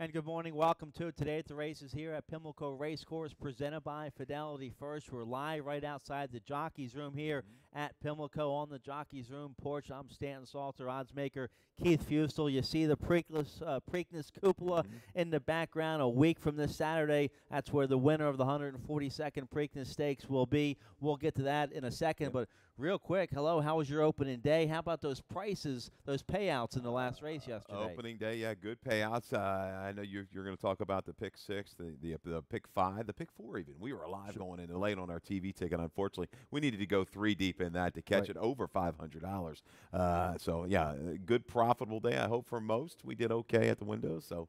And good morning. Welcome to Today at the Races here at Pimlico Racecourse, presented by Fidelity First. We're live right outside the Jockey's Room here at Pimlico on the Jockey's Room porch. I'm Stanton Salter, odds maker Keith Fustel. You see the Preakness cupola in the background. A week from this Saturday, that's where the winner of the 142nd Preakness Stakes will be. We'll get to that in a second, but real quick, hello, how was your opening day? How about those prices, those payouts in the last race yesterday? Opening day, yeah, good payouts. I know you're going to talk about the pick 6, the pick 5, the pick 4 even. We were alive going in late on our TV ticket. Unfortunately, we needed to go 3 deep in that to catch it over $500. So, yeah, good profitable day. I hope for most. We did okay at the windows, so.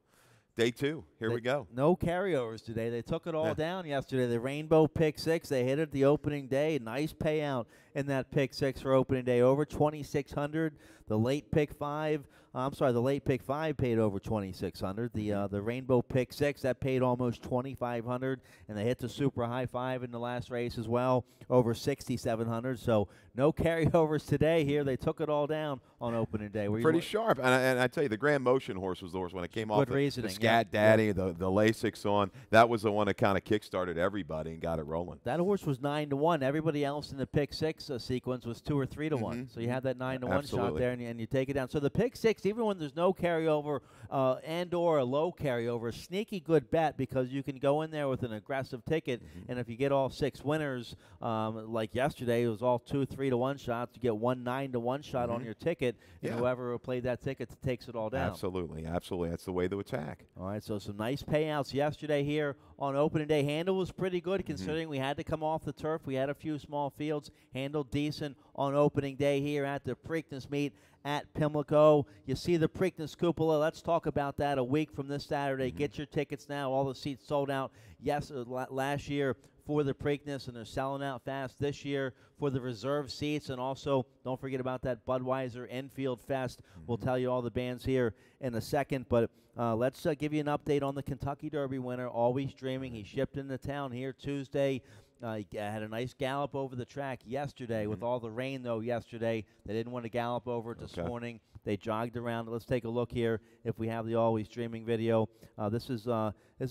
Day 2, here we go. No carryovers today. They took it all down yesterday. The Rainbow Pick 6, they hit it the opening day. Nice payout in that Pick 6 for opening day, over $2,600. The late Pick 5, the late Pick 5 paid over $2,600. The Rainbow Pick 6, that paid almost $2,500, and they hit the Super High 5 in the last race as well, over $6,700. So no carryovers today here. They took it all down on opening day. Pretty sharp, and I tell you, the Grand Motion horse was the horse when it came off the Scat Daddy, the Lasix on. That was the one that kind of kick-started everybody and got it rolling. That horse was 9-1. Everybody else in the Pick 6 sequence was 2 or 3-1. So you had that 9-1 shot there, and you take it down. So the Pick 6, even when there's no carryover and/or a low carryover, sneaky good bet because you can go in there with an aggressive ticket, and if you get all 6 winners, like yesterday, it was all 2 3-1 shots. You get 1 9-1 shot on your ticket, and whoever played that ticket takes it all down. Absolutely, absolutely. That's the way to attack. All right, so some nice payouts yesterday here on opening day. Handle was pretty good considering we had to come off the turf. We had a few small fields. Handled decent on opening day here at the Preakness meet at Pimlico. You see the Preakness cupola. Let's talk about that a week from this Saturday. Get your tickets now. All the seats sold out last year for the Preakness, and they're selling out fast this year for the reserve seats. And also, don't forget about that Budweiser Enfield Fest. We'll tell you all the bands here in a second, but let's give you an update on the Kentucky Derby winner, Always Dreaming. He shipped into town here Tuesday. He had a nice gallop over the track yesterday. With all the rain, though, yesterday, they didn't want to gallop over it this morning. They jogged around. Let's take a look here if we have the Always Dreaming video. This is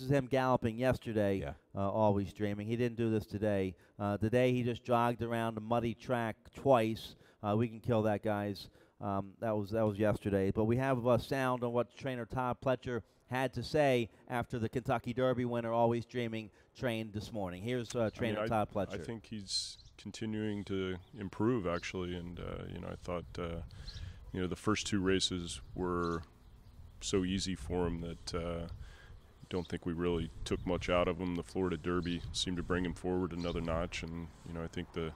him galloping yesterday, Always Dreaming. He didn't do this today. Today he just jogged around a muddy track twice. We can kill that, guys. That was yesterday. But we have sound on what trainer Todd Pletcher had to say after the Kentucky Derby winner, Always Dreaming, trained this morning. Here's trainer Todd Pletcher. I think he's continuing to improve, actually, and I thought the first 2 races were so easy for him that I don't think we really took much out of him. The Florida Derby seemed to bring him forward another notch, and I think the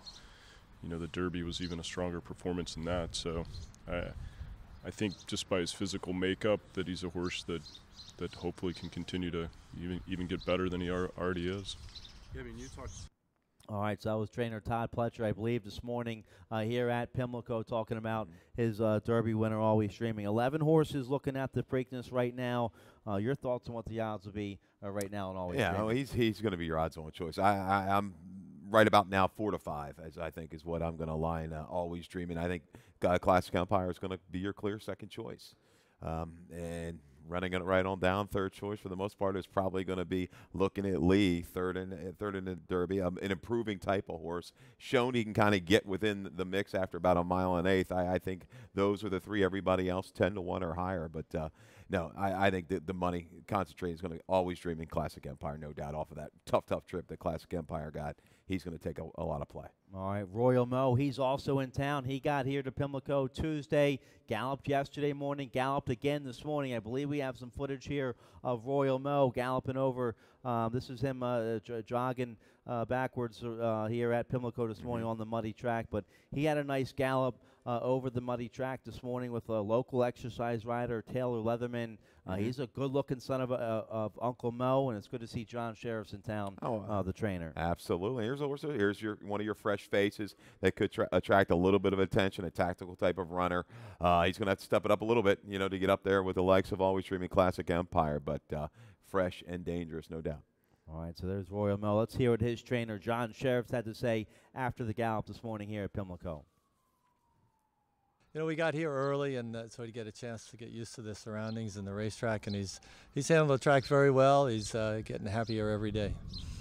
Derby was even a stronger performance than that. So I think just by his physical makeup that he's a horse that hopefully can continue to even get better than he already is. Yeah, I mean, you talked. All right, so that was trainer Todd Pletcher, I believe, this morning here at Pimlico talking about his Derby winner, Always Dreaming. 11 horses looking at the Preakness right now. Your thoughts on what the odds will be right now on Always Dreaming? Yeah, well, he's going to be your odds-on choice. I'm right about now 4 to 5, as I think is what I'm going to line Always Dreaming. I think Classic Empire is going to be your clear second choice. And running it right on down, third choice for the most part is probably going to be Looking at Lee, third in the Derby, an improving type of horse. Shown he can kind of get within the mix after about a mile and 1/8. I think those are the 3. Everybody else 10 to 1 or higher. But no, I think that the money concentrated is going to Always Dreaming Classic Empire, no doubt, off of that tough trip that Classic Empire got. He's going to take a lot of play. All right, Royal Mo, he's also in town. He got here to Pimlico Tuesday, galloped yesterday morning, galloped again this morning. I believe we have some footage here of Royal Mo galloping over. This is him jogging backwards here at Pimlico this morning on the muddy track. But he had a nice gallop over the muddy track this morning with a local exercise rider, Taylor Leatherman. He's a good-looking son of Uncle Mo, and it's good to see John Sheriff's in town, the trainer. Absolutely. Here's one of your fresh faces that could attract a little bit of attention, a tactical type of runner. He's going to have to step it up a little bit, to get up there with the likes of Always Dreaming Classic Empire, but fresh and dangerous, no doubt. All right, so there's Royal Mo. Let's hear what his trainer, John Sheriff's, had to say after the gallop this morning here at Pimlico. You know, we got here early, and so he get a chance to get used to the surroundings and the racetrack, and he's handled the track very well. He's getting happier every day.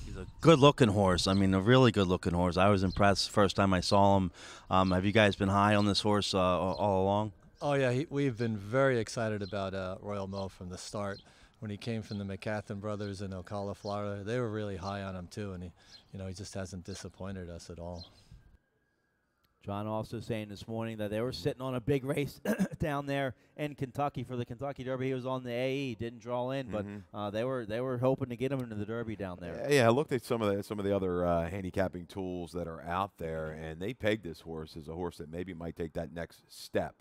He's a good-looking horse. I mean, a really good-looking horse. I was impressed the first time I saw him. Have you guys been high on this horse all along? Oh, yeah. We've been very excited about Royal Mo from the start. When he came from the McCathin brothers in Ocala, Florida, they were really high on him, too, and he just hasn't disappointed us at all. John also saying this morning that they were sitting on a big race down there in Kentucky for the Kentucky Derby. He was on the AE, didn't draw in, but they were hoping to get him into the Derby down there. Yeah, I looked at some of the other handicapping tools that are out there, and they pegged this horse as a horse that maybe might take that next step.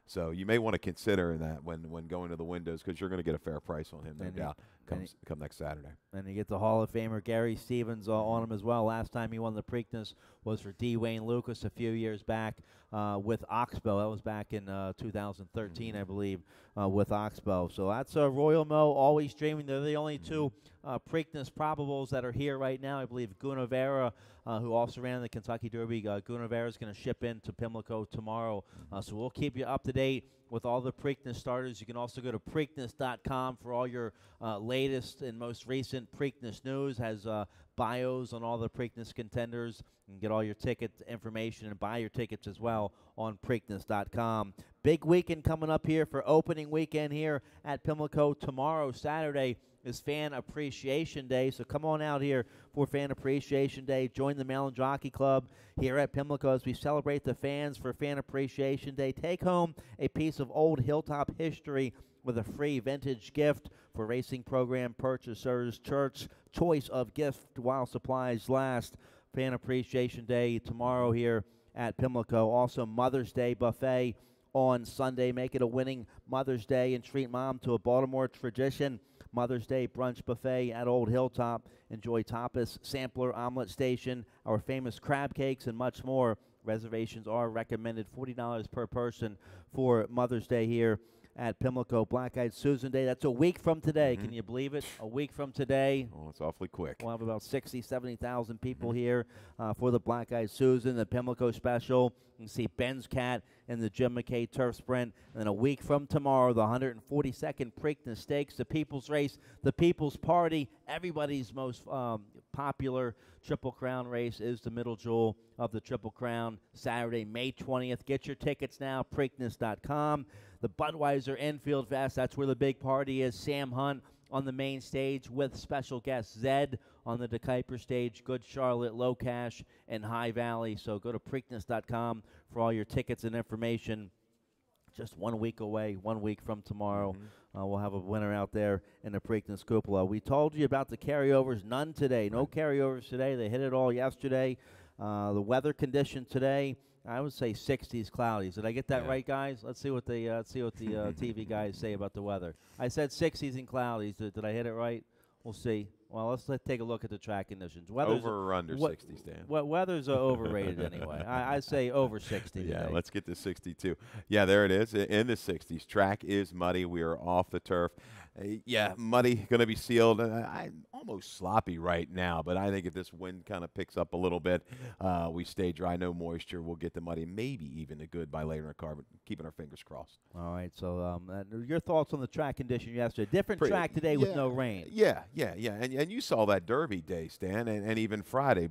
So you may want to consider that when going to the windows, because you're going to get a fair price on him, no doubt, come next Saturday. And you get the Hall of Famer Gary Stevens on him as well. Last time he won the Preakness was for D. Wayne Lucas a few years back with Oxbow. That was back in 2013, I believe, with Oxbow. So that's Royal Mo, Always Dreaming. They're the only two Preakness probables that are here right now. I believe Gunavera, who also ran the Kentucky Derby, Gunavera is going to ship in to Pimlico tomorrow. So we'll keep you up to date with all the Preakness starters. You can also go to Preakness.com for all your latest and most recent Preakness news. Has bios on all the Preakness contenders. You can get all your ticket information and buy your tickets as well on Preakness.com. Big weekend coming up here for opening weekend here at Pimlico. Tomorrow, Saturday, is Fan Appreciation Day, so come on out here for Fan Appreciation Day. Join the Mail and Jockey Club here at Pimlico as we celebrate the fans for Fan Appreciation Day. Take home a piece of old Hilltop history with a free vintage gift for racing program purchasers. Church choice of gift while supplies last. Fan Appreciation Day tomorrow here at Pimlico. Also Mother's Day buffet on Sunday. Make it a winning Mother's Day and treat Mom to a Baltimore tradition. Mother's Day brunch buffet at Old Hilltop. Enjoy tapas, sampler, omelet station, our famous crab cakes, and much more. Reservations are recommended, $40 per person for Mother's Day here at Pimlico. Black-Eyed Susan Day, that's a week from today. Can you believe it? A week from today. Oh, it's awfully quick. We'll have about 60, 70,000 people here for the Black-Eyed Susan, the Pimlico special. You can see Ben's Cat in the Jim McKay Turf Sprint. And then a week from tomorrow, the 142nd Preakness Stakes, the People's Race, the People's Party. Everybody's most popular Triple Crown race is the Middle Jewel of the Triple Crown, Saturday, May 20th. Get your tickets now, Preakness.com. The Budweiser Enfield Fest, that's where the big party is. Sam Hunt on the main stage with special guest Zed on the DeKuyper stage, Good Charlotte, Low Cash, and High Valley. So go to Preakness.com for all your tickets and information. Just 1 week away, 1 week from tomorrow. We'll have a winner out there in the Preakness Cupola. We told you about the carryovers. None today. No carryovers today. They hit it all yesterday. The weather condition today, I would say 60s, cloudy. Did I get that right, guys? Let's see what the TV guys say about the weather. I said 60s and cloudy. Did I hit it right? We'll see. Well, let's take a look at the track conditions. Over or under 60s, Dan? Weather's overrated anyway. I say over 60 today. Yeah, let's get to 62. Yeah, there it is in the 60s. Track is muddy. We are off the turf. Muddy, going to be sealed. I'm almost sloppy right now, but I think if this wind kind of picks up a little bit, we stay dry, no moisture, we'll get the muddy, maybe even a good by later in the car, but keeping our fingers crossed. All right, so your thoughts on the track condition yesterday. Different track today with no rain. Yeah. And you saw that Derby day, Stan, and even Friday,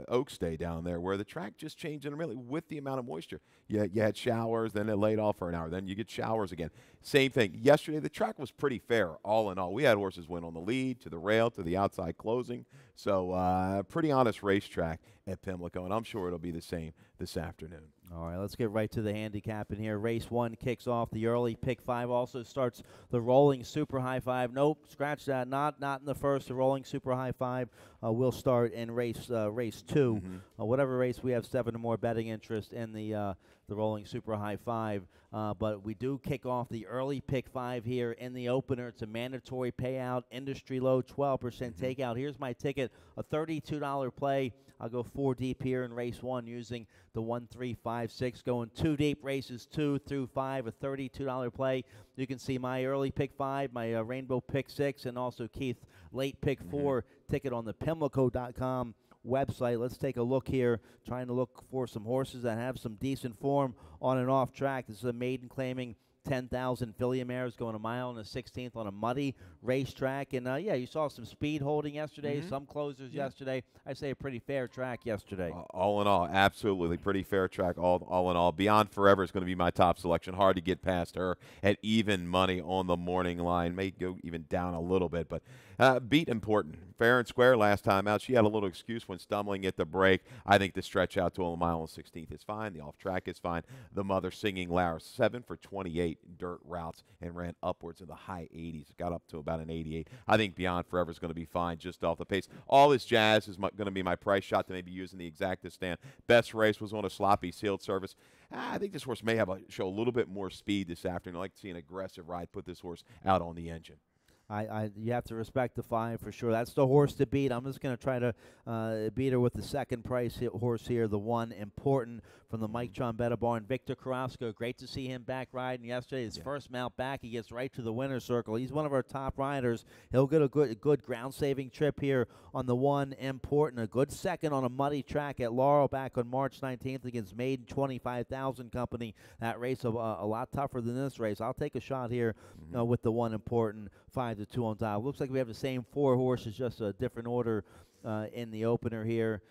Oaks Day down there, where the track just changed intermittently with the amount of moisture. You had showers, then it laid off for an hour, then you get showers again. Same thing. Yesterday, the track was pretty fair, all in all. We had horses win on the lead, to the rail, to the outside closing. So pretty honest racetrack at Pimlico, and I'm sure it'll be the same this afternoon. All right, let's get right to the handicap in here. Race 1 kicks off. The early pick 5 also starts the rolling super high 5. Nope, scratch that. Not in the first. The rolling super high 5 will start in race 2. Whatever race we have 7 or more betting interest in the rolling super high 5. But we do kick off the early pick 5 here in the opener. It's a mandatory payout, industry low, 12% takeout. Here's my ticket, a $32 play. I'll go 4 deep here in race 1 using the 1, 3, 5, 6. Going 2 deep, races 2 through 5, a $32 play. You can see my early pick 5, my rainbow pick 6, and also Keith late pick 4 ticket on the Pimlico.com website. Let's take a look here, trying to look for some horses that have some decent form on and off track. This is a maiden claiming 10,000 filly mares going a mile and a 16th on a muddy racetrack. And, yeah, you saw some speed holding yesterday, some closers yesterday. I say a pretty fair track yesterday. All in all, absolutely pretty fair track all in all. Beyond Forever is going to be my top selection. Hard to get past her at even money on the morning line. May go even down a little bit, but beat Important. Fair and square last time out. She had a little excuse when stumbling at the break. I think the stretch out to a mile and 16th is fine. The off track is fine. The mother Singing Lara, 7 for 28 dirt routes and ran upwards in the high 80s. Got up to about an 88. I think Beyond Forever is going to be fine just off the pace. All this jazz is going to be my price shot to maybe using the exacta stand. Best race was on a sloppy sealed surface. I think this horse may show a little bit more speed this afternoon. I like to see an aggressive ride put this horse out on the engine. You have to respect the 5 for sure. That's the horse to beat. I'm just going to try to beat her with the second price horse here, the 1 Important from the Mike Trombetta barn. Victor Carrasco, great to see him back riding yesterday. His first mount back, he gets right to the winner's circle. He's one of our top riders. He'll get a good ground-saving trip here on the 1 Important. A good second on a muddy track at Laurel back on March 19th against Maiden 25,000 Company. That race a lot tougher than this race. I'll take a shot here with the 1 Important. 5-2 on top. Looks like we have the same 4 horses, just a different order in the opener here.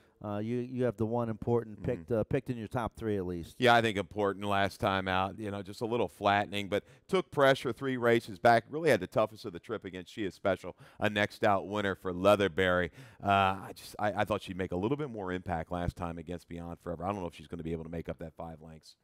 You have the 1 Important picked in your top 3 at least. Yeah, I think Important last time out. Just a little flattening, but took pressure 3 races back. Really had the toughest of the trip against She Is Special, a next out winner for Leatherberry. I thought she'd make a little bit more impact last time against Beyond Forever. I don't know if she's going to be able to make up that 5 lengths.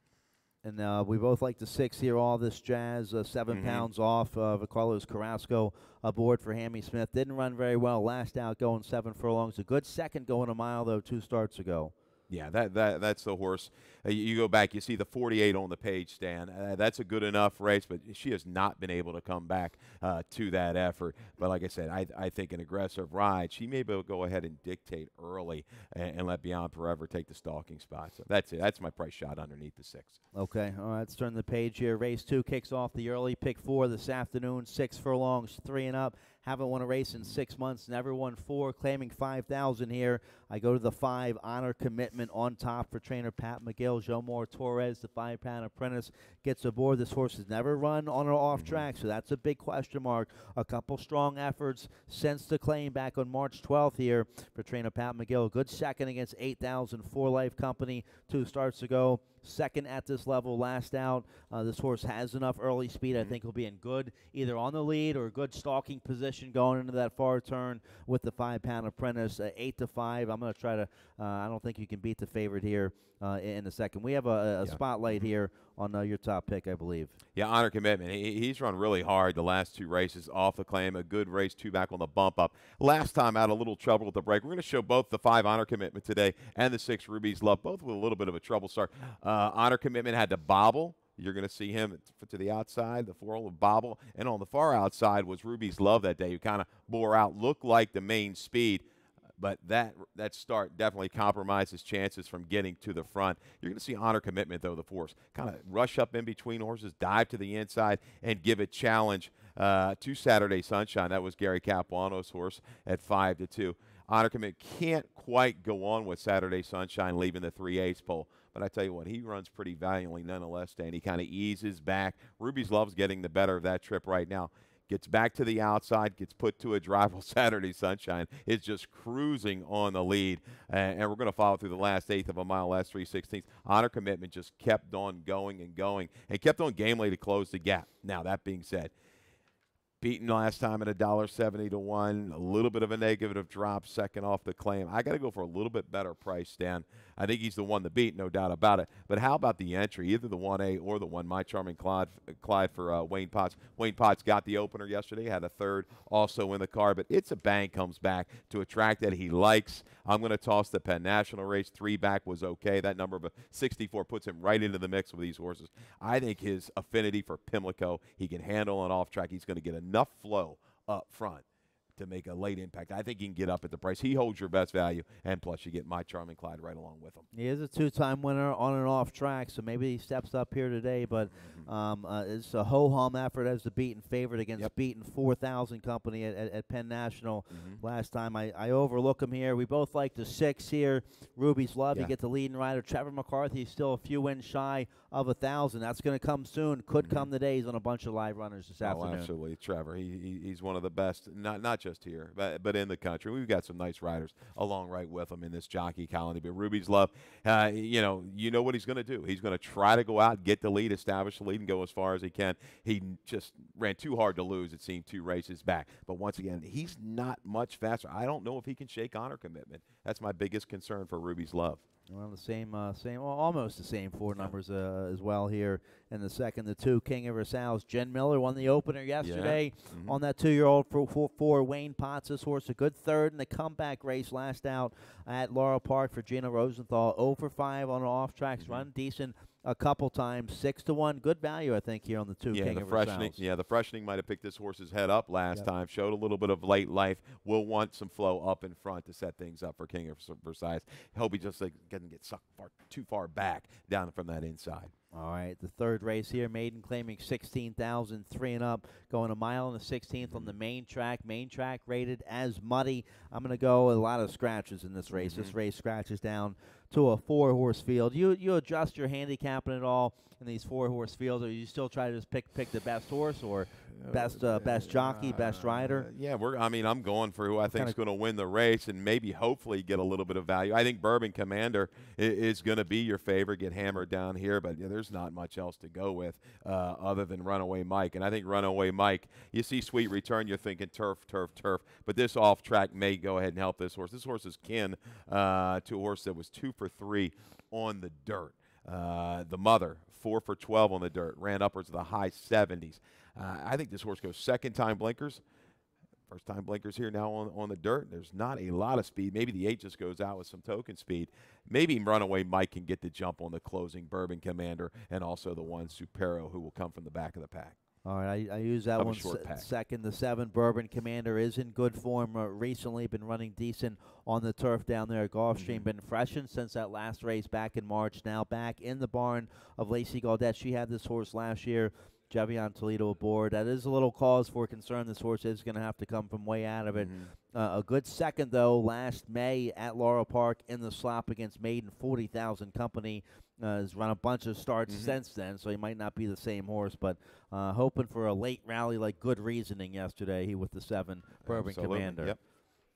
And we both like the 6 here, all this jazz, 7 pounds off. Carlos Carrasco aboard for Hammy Smith. Didn't run very well last out, going 7 furlongs. A good second going a mile, though, 2 starts ago. Yeah, that's the horse. You go back, you see the 48 on the page, Stan. That's a good enough race, but she has not been able to come back to that effort. But like I said, I think an aggressive ride, she may be able to go ahead and dictate early and let Beyond Forever take the stalking spot. So that's it. That's my price shot underneath the 6. Okay, all right, let's turn the page here. Race 2 kicks off the early pick 4 this afternoon, 6 furlongs, 3 and up. Haven't won a race in 6 months, never won 4, claiming 5,000 here. I go to the 5, Honor Commitment on top for trainer Pat McGill. Jomar Torres, the 5-pound apprentice, gets aboard. This horse has never run on or off track, so that's a big question mark. A couple strong efforts since the claim back on March 12th here for trainer Pat McGill. Good second against 8,000 for Life Company 2 starts ago. Second at this level, last out. This horse has enough early speed. I think he'll be in good, either on the lead or good stalking position going into that far turn with the 5-pound apprentice. 8-5. I'm going to try to. I don't think you can beat the favorite here in the second. We have a spotlight here on your top pick, I believe. Yeah, Honor Commitment. He's run really hard the last 2 races off the claim. A good race, 2 back on the bump up. Last time out, a little trouble with the break. We're going to show both the 5 Honor Commitment today and the 6 Ruby's Love, both with a little bit of a trouble start. Honor Commitment had to bobble. You're going to see him to the outside, the 4 with bobble. And on the far outside was Ruby's Love that day, who kind of bore out, looked like the main speed. But that start definitely compromised his chances from getting to the front. You're going to see Honor Commitment, though, the force. Kind of rush up in between horses, dive to the inside, and give a challenge to Saturday Sunshine. That was Gary Capuano's horse at 5-2. Honor Commitment can't quite go on with Saturday Sunshine leaving the 3/8 pole. But I tell you what, he runs pretty valiantly nonetheless, and he kind of eases back. Ruby's Love's getting the better of that trip right now. Gets back to the outside, gets put to a drive while Saturday Sunshine is just cruising on the lead. And we're going to follow through the last 1/8 of a mile, last 3/16. Honor Commitment just kept on going and going and kept on gamely to close the gap. Now, that being said, beaten last time at $1.70 to 1. A little bit of a negative drop, second off the claim. I got to go for a little bit better price, Dan. I think he's the one to beat, no doubt about it. But how about the entry, either the 1A or the 1, My Charming Clyde for Wayne Potts. Wayne Potts got the opener yesterday, had a third also in the car, but It's a Bang comes back to a track that he likes. I'm going to toss the Penn National race. 3 back was okay. That number of 64 puts him right into the mix with these horses. I think his affinity for Pimlico, he can handle an off track. He's going to get enough flow up front to make a late impact. I think he can get up at the price. He holds your best value, and plus you get My Charming Clyde right along with him. He is a two-time winner on and off track, so maybe he steps up here today. But it's a ho-hum effort as the beaten favorite against beaten 4,000 company at Penn National last time. I overlook him here. We both like the 6 here. Ruby's Love, you get the leading rider. Trevor McCarthy still a few wins shy of 1,000. That's going to come soon. Could come today. He's on a bunch of live runners this afternoon. Absolutely, Trevor. He's one of the best, not just here, but in the country. We've got some nice riders along right with him in this jockey colony. But Ruby's Love, you know what he's going to do. He's going to try to go out, get the lead, establish the lead, and go as far as he can. He just ran too hard to lose, it seemed, 2 races back. But once again, he's not much faster. I don't know if he can shake honor commitment. That's my biggest concern for Ruby's Love. Well, almost the same 4 numbers as well here in the second. The 2, King of Versailles. Jen Miller won the opener yesterday on that 2-year-old for Wayne Potts. This horse a good third in the comeback race last out at Laurel Park for Gina Rosenthal. 0 for 5 on off tracks, run decent a couple times. 6-1, good value I think here on the 2, King of Versailles. Yeah, the freshening might have picked this horse's head up last time. Showed a little bit of late life. Will want some flow up in front to set things up for King of Versailles. Hope he just doesn't get sucked too far back down from that inside. All right, the 3rd race here, maiden claiming 16,000, 3 and up, going a mile and the 16th on the main track. Main track rated as muddy. I'm going to go a lot of scratches in this race. This race scratches down to a 4-horse field. You adjust your handicapping at all in these 4-horse fields, or you still try to just pick the best horse or best jockey, best rider? Yeah, I'm going for who I think is going to win the race and maybe hopefully get a little bit of value. I think Bourbon Commander is going to be your favorite, get hammered down here, but there's not much else to go with other than Runaway Mike. And I think Runaway Mike, you see Sweet Return, you're thinking turf, but this off track may go ahead and help this horse. This horse is kin to a horse that was 2 for 3 on the dirt. The mother, 4 for 12 on the dirt, ran upwards of the high 70s. I think this horse goes 2nd-time blinkers. First-time blinkers here now on the dirt. There's not a lot of speed. Maybe the 8 just goes out with some token speed. Maybe Runaway Mike can get the jump on the closing Bourbon Commander and also the 1 Supero, who will come from the back of the pack. All right, I use that one second. The 7, Bourbon Commander, is in good form recently. Been running decent on the turf down there at Gulfstream. Been freshened since that last race back in March. Now back in the barn of Lacey Gaudette. She had this horse last year. Javion Toledo aboard. That is a little cause for concern. This horse is going to have to come from way out of it. A good second, though, last May at Laurel Park in the slop against Maiden 40,000 company. Has run a bunch of starts since then, so he might not be the same horse, but hoping for a late rally like Good Reasoning yesterday. He with the 7, Bourbon Commander. Yep.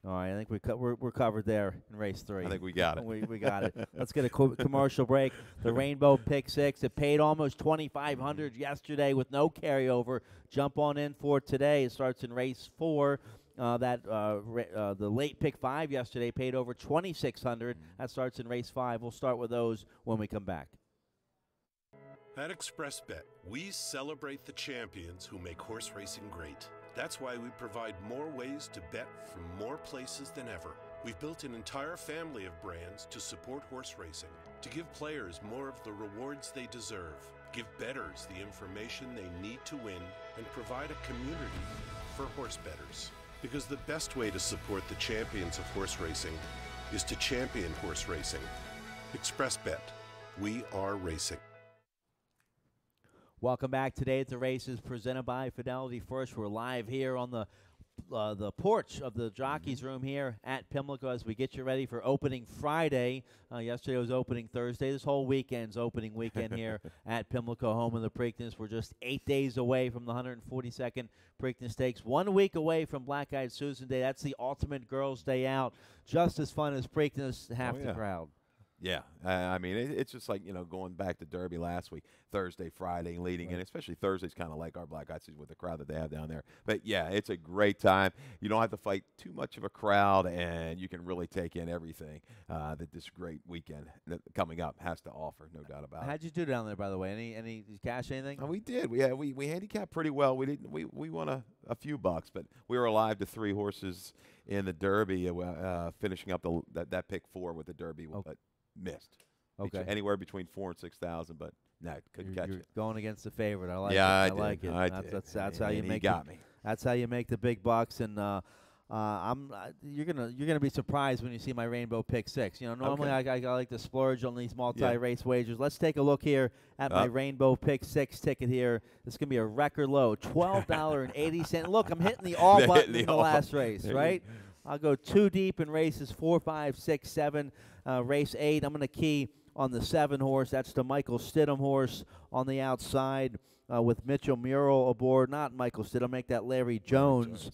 All right, I think we're covered there in race 3. I think we got it. We got it. Let's get a commercial break. The Rainbow Pick 6. It paid almost $2,500 yesterday with no carryover. Jump on in for today. It starts in race 4. The late pick 5 yesterday paid over $2,600. That starts in race 5. We'll start with those when we come back. At ExpressBet, we celebrate the champions who make horse racing great. That's why we provide more ways to bet from more places than ever. We've built an entire family of brands to support horse racing, to give players more of the rewards they deserve, give bettors the information they need to win, and provide a community for horse bettors. Because the best way to support the champions of horse racing is to champion horse racing. ExpressBet. We are racing. Welcome back today at the races presented by Fidelity First. We're live here on the porch of the jockeys room here at Pimlico as we get you ready for opening Friday. Yesterday was opening Thursday. This whole weekend's opening weekend here at Pimlico, home of the Preakness. We're just 8 days away from the 142nd Preakness Stakes. 1 week away from Black Eyed Susan Day. That's the ultimate girls' day out. Just as fun as Preakness, half the crowd. Yeah, I mean, it's just like, going back to Derby last week, Thursday, Friday, leading in, especially Thursday's kind of like our Black Eyed Susan with the crowd that they have down there. But, yeah, it's a great time. You don't have to fight too much of a crowd, and you can really take in everything that this great weekend coming up has to offer, no doubt about it. How'd you do down there, by the way? Any did you cash anything? We did. We handicapped pretty well. We won a few bucks, but we were alive to 3 horses in the Derby, finishing up that pick 4 with the Derby. But missed. Okay. Anywhere between 4,000 and 6,000, but no, couldn't catch it. Going against the favorite. I like it. Yeah, I like it. That's how you make. Got me. That's how you make the big bucks. And You're gonna be surprised when you see my rainbow pick 6. You know, normally I like to splurge on these multi-race wagers. Let's take a look here at my rainbow pick 6 ticket here. This is gonna be a record low, $12.80. Look, I'm hitting the all button in the last race, right? I'll go 2 deep in races 4, 5, 6, 7. Race 8, I'm gonna key on the 7 horse. That's the Michael Stidham horse on the outside. With Mitchell Murrill aboard, not Michael Stidham, make that Larry Jones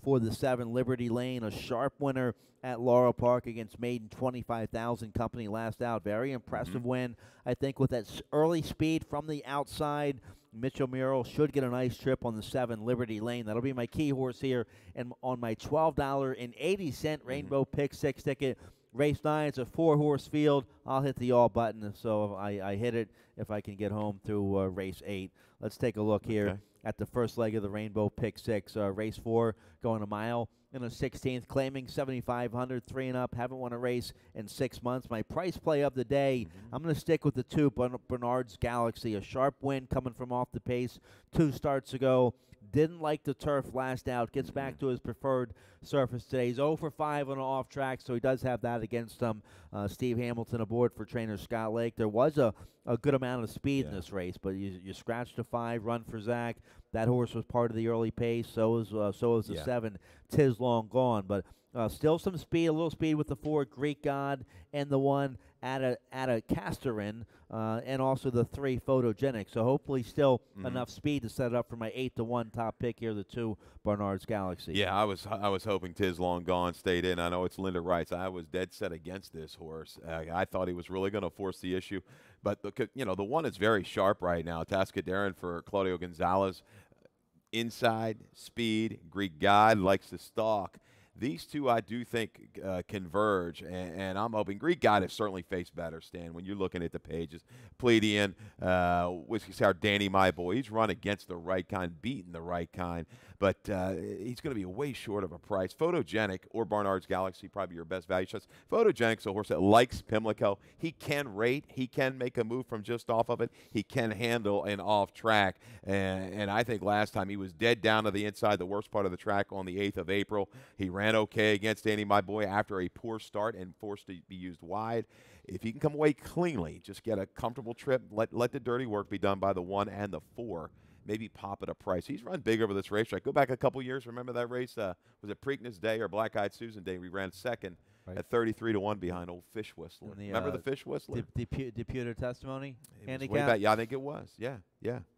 for the 7, Liberty Lane, a sharp winner at Laurel Park against Maiden 25,000 company last out. Very impressive win, I think, with that early speed from the outside. Mitchell Murrill should get a nice trip on the 7, Liberty Lane. That'll be my key horse here, and on my $12.80 rainbow pick 6 ticket. Race 9, it's a 4-horse field. I'll hit the all button, so I hit it if I can get home through race 8. Let's take a look here at the first leg of the rainbow pick 6. Race 4, going a mile in a 16th, claiming 7,500, 3 and up. Haven't won a race in 6 months. My price play of the day, I'm going to stick with the 2, Bernard's Galaxy. A sharp win coming from off the pace 2 starts ago. Didn't like the turf last out. Gets back to his preferred surface today. He's 0 for 5 on an off track, so he does have that against him. Steve Hamilton aboard for trainer Scott Lake. There was a good amount of speed in this race, but you scratched a 5, run for Zach. That horse was part of the early pace. So was the 7, Tis Long Gone. But still some speed, a little speed with the 4, Greek God, and the 1, Ada Casterin, and also the 3, Photogenic. So hopefully still enough speed to set it up for my 8-1 top pick here, the 2, Bernard's Galaxy. Yeah, I was hoping Tis Long Gone stayed in. I know it's Linda Wright's. I was dead set against this horse. I thought he was really going to force the issue. But, the one is very sharp right now. Tascaderian for Claudio Gonzalez. Inside, speed, Greek God, likes to stalk. These 2, I do think, converge, and I'm hoping Greek God has certainly faced better, Stan, when you're looking at the pages. Pleiadian, Whiskey Sour, Danny My Boy, he's run against the right kind, beaten the right kind, but he's going to be way short of a price. Photogenic or Barnard's Galaxy, probably your best value shots. Photogenic's a horse that likes Pimlico. He can rate. He can make a move from just off of it. He can handle an off track, and I think last time he was dead down to the inside, the worst part of the track on the 8th of April. He ran okay against Danny My Boy after a poor start and forced to be used wide. If he can come away cleanly, just get a comfortable trip, let the dirty work be done by the 1 and the 4, maybe pop at a price. He's run big over this racetrack. Go back a couple years. Remember that race? Was it Preakness Day or Black Eyed Susan Day? We ran second at 33-1 behind old Fish Whistler. Remember the Fish Whistler? Deputer testimony handicap? Yeah, I think it was. Yeah.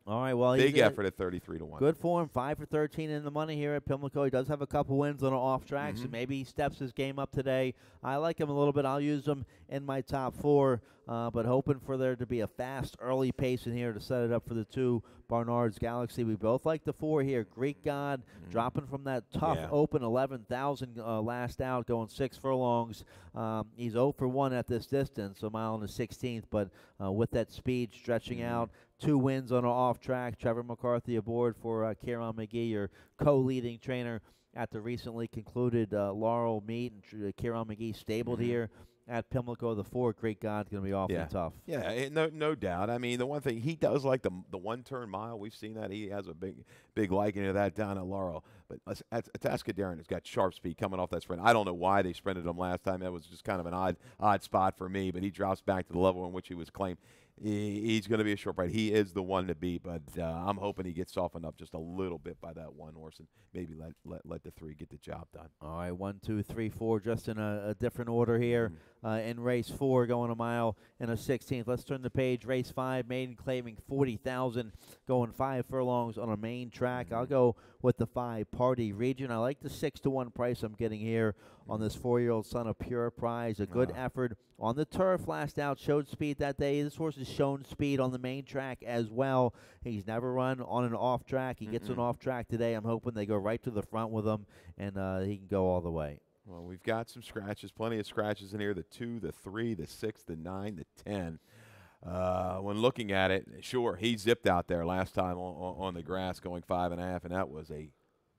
All right, well, big effort at 33-1. Good for him, 5 for 13 in the money here at Pimlico. He does have a couple wins on an off track, so maybe he steps his game up today. I like him a little bit. I'll use him in my top 4, but hoping for there to be a fast early pace in here to set it up for the 2, Barnard's Galaxy. We both like the 4 here. Greek God dropping from that tough open 11,000 last out, going 6 furlongs. He's 0 for 1 at this distance, a mile and a 16th, but with that speed stretching out. 2 wins on an off track. Trevor McCarthy aboard for Kieran McGee, your co-leading trainer at the recently concluded Laurel meet. And Kieran McGee stabled here at Pimlico. The 4, Greek God's going to be awfully tough. Yeah, no doubt. I mean, the one thing, he does like the 1-turn mile. We've seen that. He has a big liking to that down at Laurel. But Tascaderian has got sharp speed coming off that sprint. I don't know why they sprinted him last time. That was just kind of an odd spot for me. But he drops back to the level in which he was claimed. He's going to be a short ride. He is the one to beat, but I'm hoping he gets softened up just a little bit by that 1 horse and maybe let the 3 get the job done. All right, 1, 2, 3, 4, just in a different order here. In race 4, going a mile and a 16th. Let's turn the page. Race 5, maiden claiming 40,000, going 5 furlongs on a main track. I'll go with the 5, Party Region. I like the 6-1 price I'm getting here on this 4-year-old son of Pure Prize. A good effort on the turf last out. Showed speed that day. This horse has shown speed on the main track as well. He's never run on an off track. He gets an off track today. I'm hoping they go right to the front with him, and he can go all the way. Well, we've got some scratches, plenty of scratches in here, the 2, the 3, the 6, the 9, the 10. When looking at it, sure, he zipped out there last time on the grass going 5.5, and that was a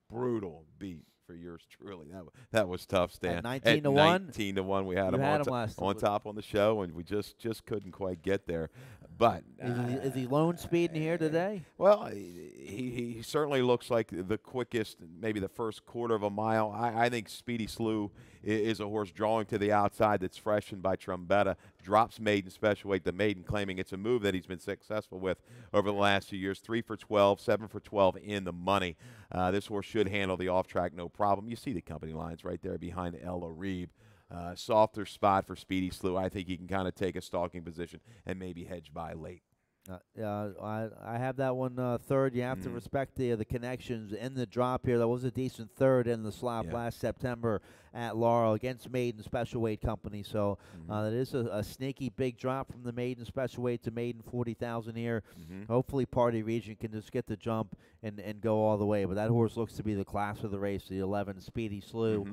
brutal beat for yours truly. That was tough, Stan. At 19-1? 19-1, we had him on top on the show, and we just couldn't quite get there. But Is he lone speeding here today? well, he certainly looks like the quickest, maybe the first quarter of a mile. I think Speedy Slew is a horse drawing to the outside that's freshened by Trumbetta, drops maiden special weight, the maiden claiming it's a move that he's been successful with over the last few years. 3 for 12, 7 for 12 in the money. This horse should handle the off track no problem. You see the company lines right there behind El Arib. Softer spot for Speedy Slew. I think he can kind of take a stalking position and maybe hedge by late. I have that one third. You have to respect the connections in the drop here. That was a decent third in the slop last September at Laurel against Maiden Special Weight Company. So that is a sneaky big drop from the Maiden Special Weight to Maiden 40,000 here. Hopefully Party Region can just get the jump and go all the way. But that horse looks to be the class of the race, the 11 Speedy Slew.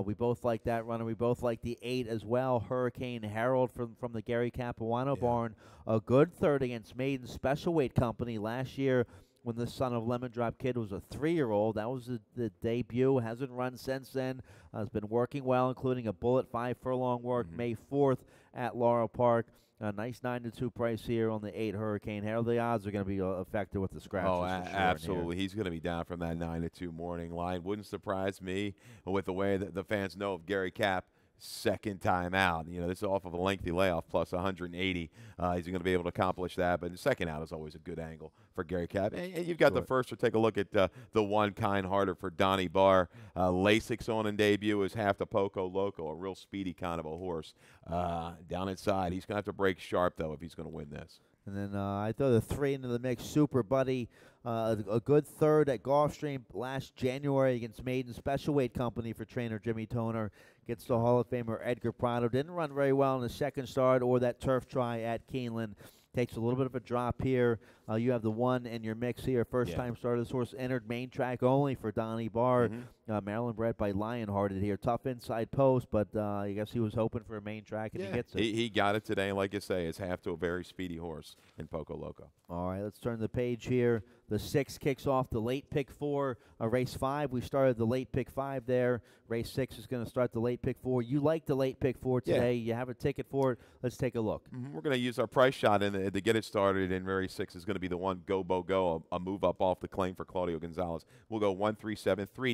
We both like that runner. We both like the 8 as well. Hurricane Harold from the Gary Capuano barn. A good third against Maiden Special Weight Company last year when the son of Lemon Drop Kid was a 3-year-old. That was the debut. Hasn't run since then. Has been working well, including a bullet 5 furlong work May 4th at Laurel Park. A nice 9-2 price here on the 8 Hurricane Harold. The odds are going to be affected with the scratches. Oh, for sure absolutely. He's going to be down from that 9-2 morning line. Wouldn't surprise me with the way that the fans know of Gary Cap. Second time out. You know, this is off of a lengthy layoff plus 180. He's going to be able to accomplish that. But the second out is always a good angle for Gary Cap. And you've got the first to take a look at the one Kind Harder for Donnie Barr. Lasix on in debut is half the Poco Loco, a real speedy kind of a horse. Down inside, he's going to have to break sharp, though, if he's going to win this. And then I throw the 3 into the mix. Super Buddy, a good third at Gulfstream last January against Maiden Special Weight Company for trainer Jimmy Toner. Gets the Hall of Famer Edgar Prado. Didn't run very well in the second start or that turf try at Keeneland. Takes a little bit of a drop here. You have the 1 in your mix here. First time starter. This horse entered main track only for Donnie Barr. Maryland bred by Lionhearted here. Tough inside post, but I guess he was hoping for a main track, and he gets it. He got it today, and like you say, it's half to a very speedy horse in Poco Loco. All right, let's turn the page here. The 6 kicks off the late pick 4. Race 5, we started the late pick 5 there. Race 6 is going to start the late pick 4. You like the late pick 4 today. You have a ticket for it. Let's take a look. We're going to use our price shot to get it started, and race 6 is going to be the one Go Bo Go, a move up off the claim for Claudio Gonzalez. We'll go 1, 3, 7, 3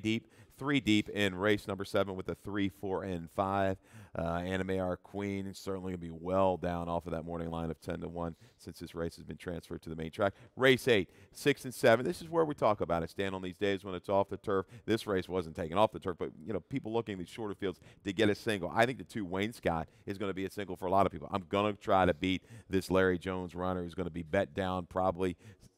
deep in race number 7 with the 3, 4, and 5. Anime Our Queen is certainly going to be well down off of that morning line of 10-1 since this race has been transferred to the main track. Race 8, 6 and 7. This is where we talk about it. Stand on these days when it's off the turf. This race wasn't taken off the turf, but you know, people looking at these shorter fields to get a single. I think the 2 Wayne Scott is going to be a single for a lot of people. I'm going to try to beat this Larry Jones runner who's going to be bet down probably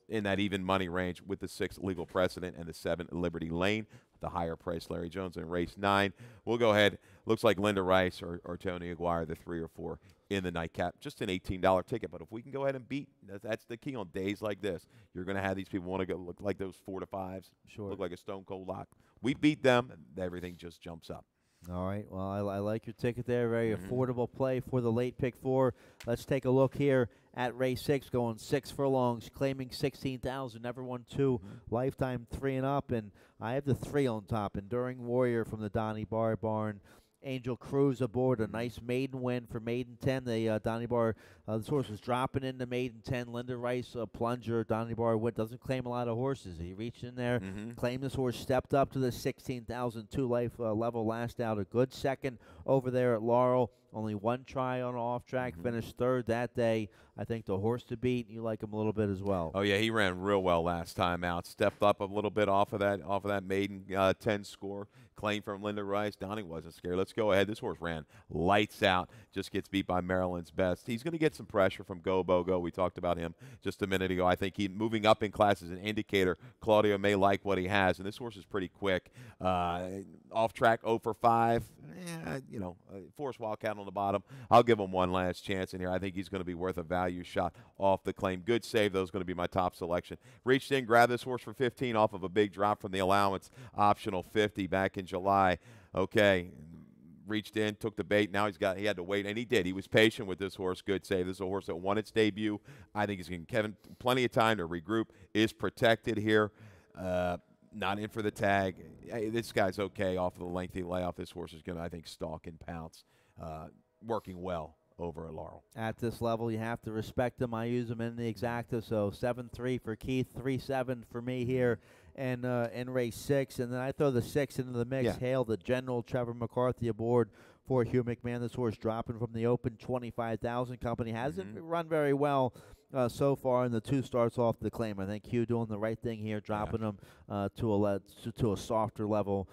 in that even money range with the 6 Legal Precedent and the 7 Liberty Lane. The higher price Larry Jones in race 9. We'll go ahead. Looks like Linda Rice or Tony Aguirre, the 3 or 4 in the nightcap. Just an $18 ticket. But if we can go ahead and beat, that's the key on days like this. You're going to have these people want to go look like those 4 to 5s. Sure. Look like a Stone Cold Lock. We beat them, and everything just jumps up. All right. Well, I like your ticket there. Very affordable play for the late pick 4. Let's take a look here at race 6, going 6 furlongs, claiming 16,000. Never won 2, lifetime 3 and up. And I have the 3 on top. Enduring Warrior from the Donnie Barr barn. Angel Cruz aboard, a nice maiden win for maiden 10. The Donnie Barr, this horse was dropping into maiden 10. Linda Rice, a plunger. Donnie Barr doesn't claim a lot of horses. He reached in there, claimed this horse, stepped up to the 16,002 life level last out. A good second over there at Laurel. Only 1 try on off track, finished 3rd that day. I think the horse to beat. You like him a little bit as well. Oh yeah, he ran real well last time out. Stepped up a little bit off of that maiden 10 score. Claim from Linda Rice. Donnie wasn't scared. Let's go ahead. This horse ran lights out. Just gets beat by Maryland's Best. He's going to get some pressure from Go Bogo. We talked about him just a minute ago. I think he moving up in class is an indicator. Claudio may like what he has, and this horse is pretty quick. Off track 0 for 5. Force Wildcat on the bottom. I'll give him one last chance in here. I think he's going to be worth a value shot off the claim. Good save, though, is going to be my top selection. Reached in, grabbed this horse for 15 off of a big drop from the allowance. Optional 50 back in July. Okay. Reached in, took the bait. Now he had to wait, and he did. He was patient with this horse. Good save. This is a horse that won its debut. I think he's going to give plenty of time to regroup. Is protected here. Not in for the tag. This guy's okay off of the lengthy layoff. This horse is going to, I think, stalk and pounce. Working well over at Laurel. At this level, you have to respect them. I use them in the exacta, so 7-3 for Keith, 3-7 for me here in race 6. And then I throw the 6 into the mix. Yeah. Hail the General Trevor McCarthy aboard for Hugh McMahon. This horse dropping from the open 25,000 company. Hasn't run very well so far in the 2 starts off the claim. I think Hugh doing the right thing here, dropping him to a softer level.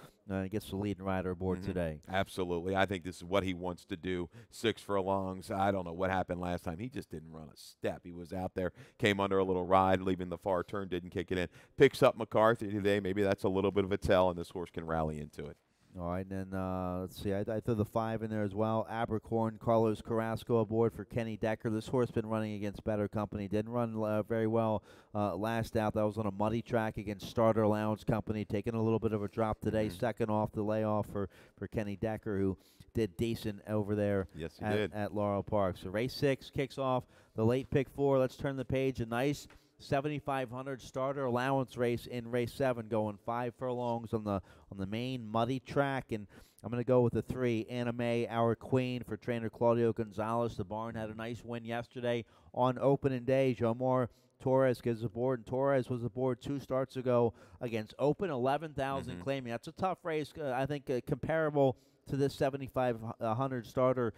Gets the leading rider aboard today. Absolutely. I think this is what he wants to do. 6 furlongs. I don't know what happened last time. He just didn't run a step. He was out there, came under a little ride, leaving the far turn, didn't kick it in. Picks up McCarthy today. Maybe that's a little bit of a tell, and this horse can rally into it. All right, and then let's see. I threw the 5 in there as well. Abercorn, Carlos Carrasco aboard for Kenny Decker. This horse been running against better company. Didn't run very well last out. That was on a muddy track against Starter Allowance Company. Taking a little bit of a drop today. Second off the layoff for Kenny Decker, who did decent over there at Laurel Park. So race 6 kicks off. The late pick 4. Let's turn the page. A nice 7,500 starter allowance race in race 7, going 5 furlongs on the main muddy track, and I'm going to go with the 3, Anime, Our Queen, for trainer Claudio Gonzalez. The barn had a nice win yesterday on opening day. Jomar Torres gets aboard, and Torres was aboard 2 starts ago against Open 11,000 claiming. That's a tough race. I think comparable to this 7,500 starter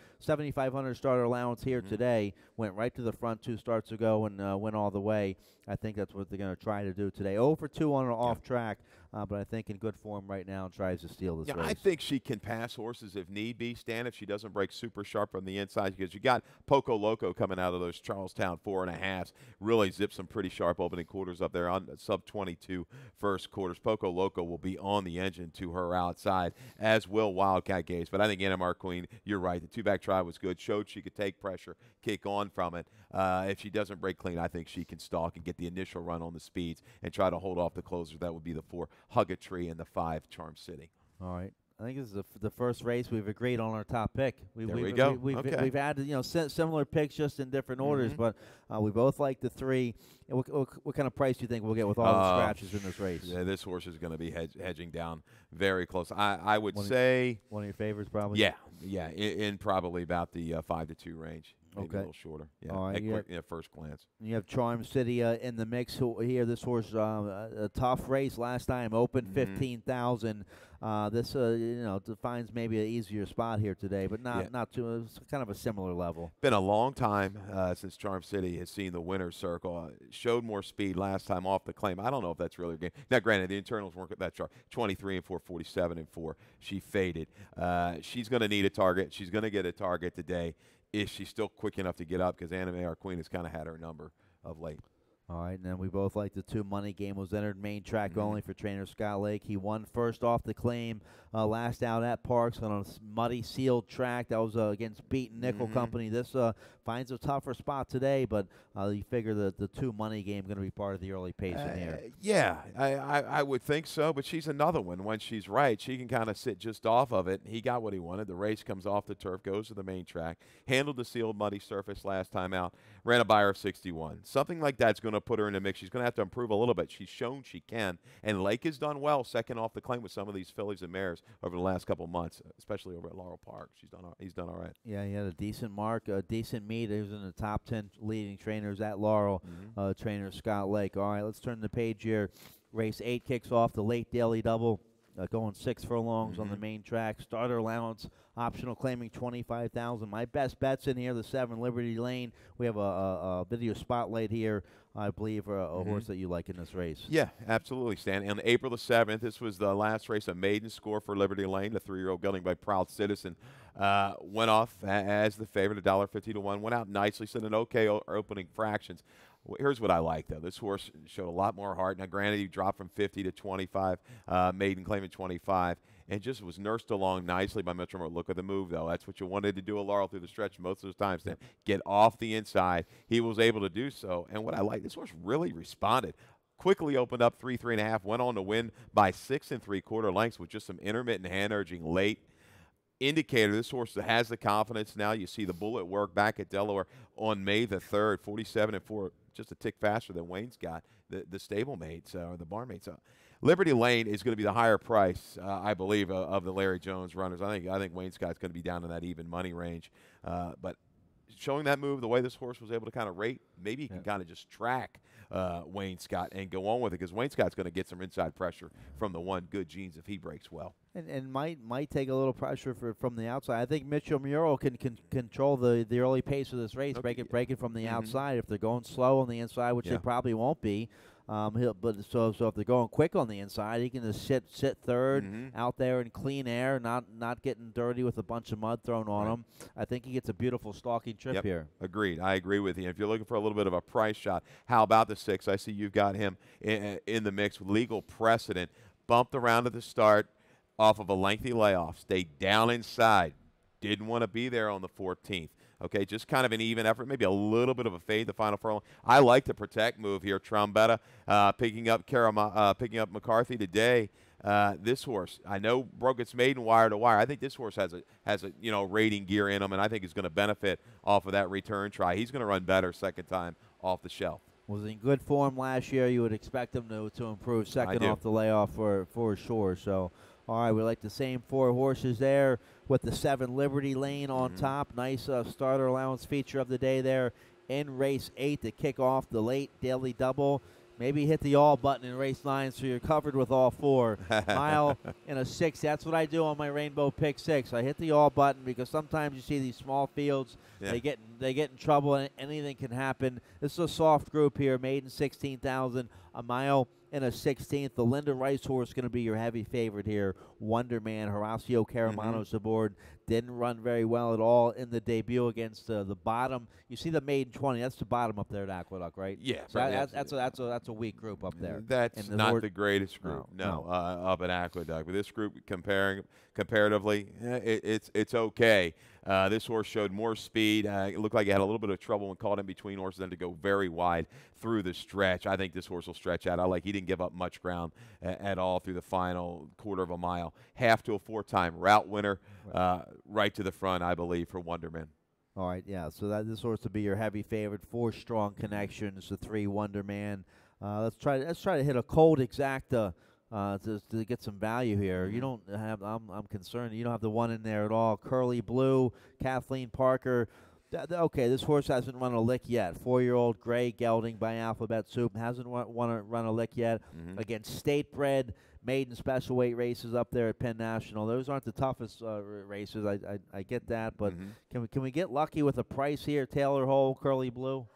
allowance here today. Went right to the front 2 starts ago and went all the way. I think that's what they're going to try to do today. 0 for 2 on an off track, but I think in good form right now and tries to steal this race. I think she can pass horses if need be, Stan, if she doesn't break super sharp on the inside, because you got Poco Loco coming out of those Charlestown 4.5s. Really zipped some pretty sharp opening quarters up there on sub-22 first quarters. Poco Loco will be on the engine to her outside, as will Wildcat Gaze. But I think Anamar Queen, you're right. The 2-back try was good. Showed she could take pressure, kick on from it. If she doesn't break clean, I think she can stalk and get the initial run on the speeds and try to hold off the closer. That would be the 4, Huggatree, and the 5, Charm City. All right. I think this is the first race we've agreed on our top pick. There we go. We've had similar picks just in different orders, but we both like the 3. What kind of price do you think we'll get with all the scratches in this race? Yeah, this horse is going to be hedging down very close. I would say one of your favorites, probably. Yeah, in probably about the 5-2 range. Maybe a little shorter. Yeah, all right, at first glance. You have Charm City in the mix here. This horse, a tough race last time, open 15,000. This defines maybe an easier spot here today, but not too. It's kind of a similar level. Been a long time since Charm City has seen the winner's circle. Showed more speed last time off the claim. I don't know if that's really a game. Now, granted, the internals weren't that sharp. 23 and 4, 47 and 4. She faded. She's going to need a target. She's going to get a target today. Is she still quick enough to get up? Because Anime Our Queen has kind of had her number of late. All right, and then we both like the 2 money game. Was entered main track only for trainer Scott Lake. He won first off the claim last out at Parks on a muddy sealed track. That was against Beaten Nickel Company. This finds a tougher spot today, but you figure that the 2 money game going to be part of the early pacing here. Yeah, I would think so, but she's another one. When she's right, she can kind of sit just off of it. He got what he wanted. The race comes off the turf, goes to the main track, handled the sealed muddy surface last time out, ran a buyer of 61. Something like that's going to put her in the mix. She's going to have to improve a little bit. She's shown she can, and Lake has done well second off the claim with some of these fillies and mares over the last couple of months, especially over at Laurel Park. He's done all right. Yeah, he had a decent mark, a decent meet. He was in the top 10 leading trainers at Laurel, trainer Scott Lake. All right, let's turn the page here. Race 8 kicks off, the late daily double. Going 6 furlongs on the main track. Starter allowance, optional claiming 25,000. My best bets in here, the 7 Liberty Lane. We have a video spotlight here, I believe, a horse that you like in this race. Yeah, absolutely, Stan. On April the 7th, this was the last race, a maiden score for Liberty Lane. The 3-year-old gelding by Proud Citizen went off as the favorite, $1.50 to 1. Went out nicely, set an okay opening fractions. Well, here's what I like, though. This horse showed a lot more heart. Now, granted, he dropped from 50 to 25, maiden claim at 25, and just was nursed along nicely by Metro. Look at the move, though. That's what you wanted to do at Laurel through the stretch most of those times. Then get off the inside. He was able to do so. And what I like, this horse really responded. Quickly opened up 3.5, went on to win by 6 3/4 lengths with just some intermittent hand urging late. Indicator this horse has the confidence now. You see the bullet work back at Delaware on May the 3rd, 47 and 4, just a tick faster than Wayne's got, the stablemate or the barmate. So Liberty Lane is going to be the higher price, I believe, of the Larry Jones runners. I think Wayne Scott's going to be down in that even money range, but showing that move, the way this horse was able to kind of rate, maybe he can kind of just track Wayne Scott and go on with it, because Wayne Scott's going to get some inside pressure from the one Good Genes if he breaks well. And might take a little pressure from the outside. I think Mitchell Muro can control the early pace of this race, break it from the outside. If they're going slow on the inside, which they probably won't be, so if they're going quick on the inside, he can just sit third out there in clean air, not getting dirty with a bunch of mud thrown on him. I think he gets a beautiful stalking trip here. Agreed. I agree with you. If you're looking for a little bit of a price shot, how about the 6? I see you've got him in the mix with Legal Precedent. Bumped around at the start off of a lengthy layoff. Stayed down inside. Didn't want to be there on the 14th. Okay, just kind of an even effort, maybe a little bit of a fade the final furlong. I like the protect move here. Trombetta picking up McCarthy today. This horse, I know, broke its maiden wire to wire. I think this horse has a rating gear in him, and I think he's going to benefit off of that return try. He's going to run better second time off the shelf. Was in good form last year. You would expect him to improve second off the layoff for sure. So, all right, we like the same 4 horses there with the 7 Liberty Lane on top. Nice starter allowance feature of the day there in race 8 to kick off the late daily double. Maybe hit the all button in race 9 so you're covered with all 4. Mile and a 6. That's what I do on my Rainbow Pick 6. I hit the all button because sometimes you see these small fields. They get in trouble and anything can happen. This is a soft group here. Maiden 16,000. A mile and a 16th. The Linda Rice horse is going to be your heavy favorite here. Wonder Man, Horacio Caramano's aboard. Didn't run very well at all in the debut against the bottom. You see the maiden 20. That's the bottom up there at Aqueduct, right? Yeah. So that's a weak group up there. That's not the greatest group. No. Up at Aqueduct. But this group, comparatively, it's okay. This horse showed more speed. It looked like he had a little bit of trouble when caught in between horses, then to go very wide through the stretch. I think this horse will stretch out. He didn't give up much ground at all through the final quarter of a mile. Half to a 4-time route winner, right to the front, I believe, for Wonderman. All right, yeah. So this horse will be your heavy favorite. 4 strong connections. The 3 Wonderman. Let's try to hit a cold exacta. To get some value here. You don't have. I'm concerned. You don't have the one in there at all. Curly Blue, Kathleen Parker. Okay, this horse hasn't run a lick yet. 4-year-old Gray Gelding by Alphabet Soup hasn't run a lick yet. Against state bred maiden special weight races up there at Penn National. Those aren't the toughest races. I get that, but can we get lucky with a price here? Taylor Hole, Curly Blue.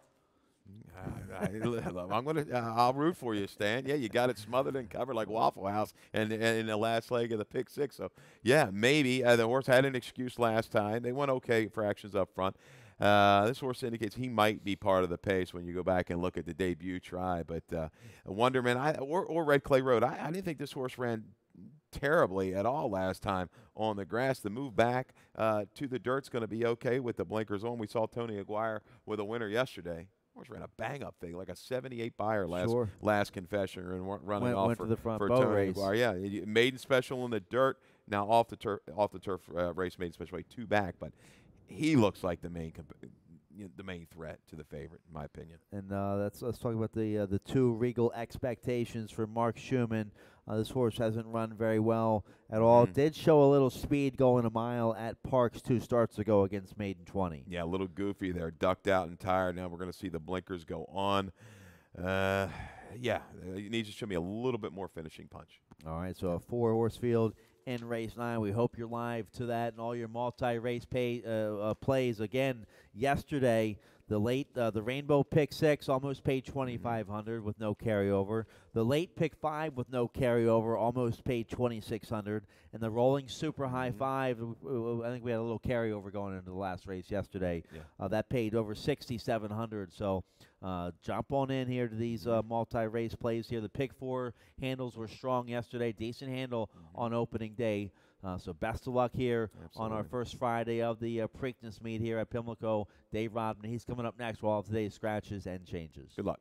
I'll root for you, Stan. Yeah, you got it smothered and covered like Waffle House, and in the last leg of the pick 6. So, yeah, maybe the horse had an excuse last time. They went okay fractions up front. This horse indicates he might be part of the pace when you go back and look at the debut try. But Wonderman or Red Clay Road, I didn't think this horse ran terribly at all last time on the grass. The move back to the dirt's going to be okay with the blinkers on. We saw Tony Aguirre with a winner yesterday. Horse ran a bang-up thing, like a 78 buyer last confession, and running off to the front for bow Tony race. Aguirre. Yeah, maiden special in the dirt. Now off the turf race, maiden special weight 2 back, but he looks like the main threat to the favorite, in my opinion. And let's talk about the 2 Regal Expectations for Mark Schumann. This horse hasn't run very well at all. Did show a little speed going a mile at Parks 2 starts ago against Maiden 20. Yeah, a little goofy there, ducked out and tired. Now we're going to see the blinkers go on. Yeah, he needs to show me a little bit more finishing punch. All right, so a 4-horse field in race 9. We hope you're live to that and all your multi-race plays. Again, yesterday, the Rainbow Pick 6 almost paid $2,500 with no carryover. The late Pick 5 with no carryover almost paid $2,600. And the Rolling Super High 5, I think we had a little carryover going into the last race yesterday. Yeah. That paid over $6,700. So jump on in here to these multi-race plays here. The Pick 4 handles were strong yesterday. Decent handle on opening day. So best of luck here on our first Friday of the Preakness meet here at Pimlico. Dave Rodman, he's coming up next with all of today's scratches and changes. Good luck.